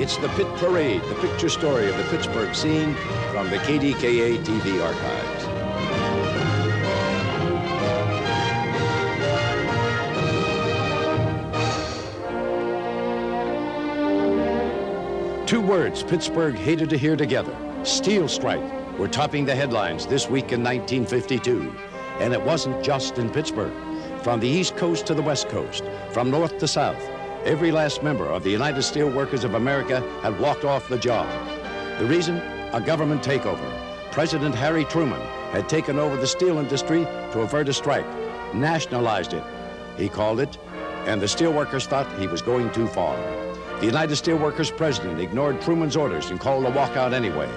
It's the Pit Parade, the picture story of the Pittsburgh scene from the KDKA TV archives. Two words Pittsburgh hated to hear together, steel strike, were topping the headlines this week in 1952. And it wasn't just in Pittsburgh. From the East Coast to the West Coast, from north to south, every last member of the United Steelworkers of America had walked off the job. The reason? A government takeover. President Harry Truman had taken over the steel industry to avert a strike, nationalized it, he called it, and the steelworkers thought he was going too far. The United Steelworkers president ignored Truman's orders and called a walkout anyway.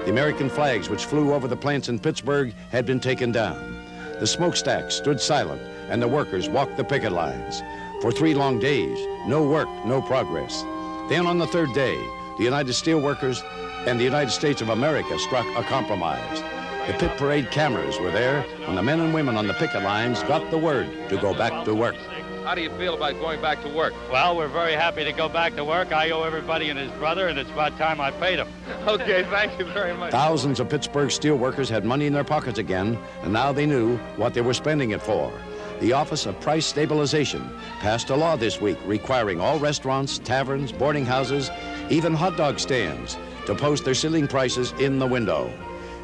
The American flags which flew over the plants in Pittsburgh had been taken down. The smokestacks stood silent and the workers walked the picket lines. For 3 long days, no work, no progress. Then on the 3rd day, the United Steelworkers and the United States of America struck a compromise. The Pit Parade cameras were there when the men and women on the picket lines got the word to go back to work. How do you feel about going back to work? Well, we're very happy to go back to work. I owe everybody and his brother, and it's about time I paid him. Okay, thank you very much. Thousands of Pittsburgh steelworkers had money in their pockets again, and now they knew what they were spending it for. The Office of Price Stabilization passed a law this week requiring all restaurants, taverns, boarding houses, even hot dog stands to post their ceiling prices in the window.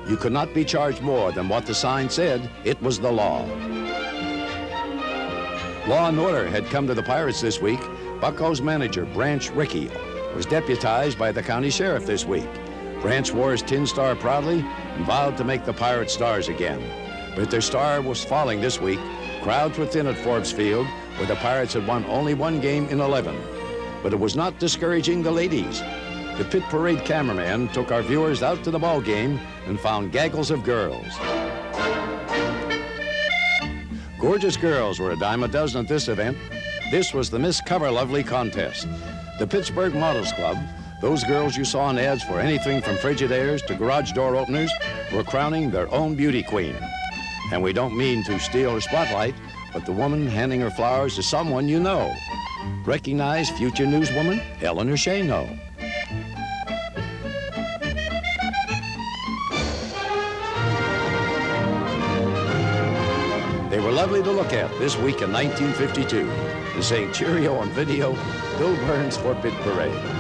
You could not be charged more than what the sign said. It was the law. Law and order had come to the Pirates this week. Bucko's manager, Branch Rickey, was deputized by the county sheriff this week. Branch wore his tin star proudly and vowed to make the Pirates stars again. But their star was falling this week. Crowds were thin at Forbes Field, where the Pirates had won only 1 game in 11. But it was not discouraging the ladies. The Pit Parade cameraman took our viewers out to the ball game and found gaggles of girls. Gorgeous girls were a dime a dozen at this event. This was the Miss Cover Lovely contest. The Pittsburgh Models Club, those girls you saw in ads for anything from Frigidaires to garage door openers, were crowning their own beauty queen. And we don't mean to steal her spotlight, but the woman handing her flowers to someone you know. Recognize future newswoman Eleanor Shano. They were lovely to look at this week in 1952. And saying cheerio on video, Bill Burns for Pit Parade.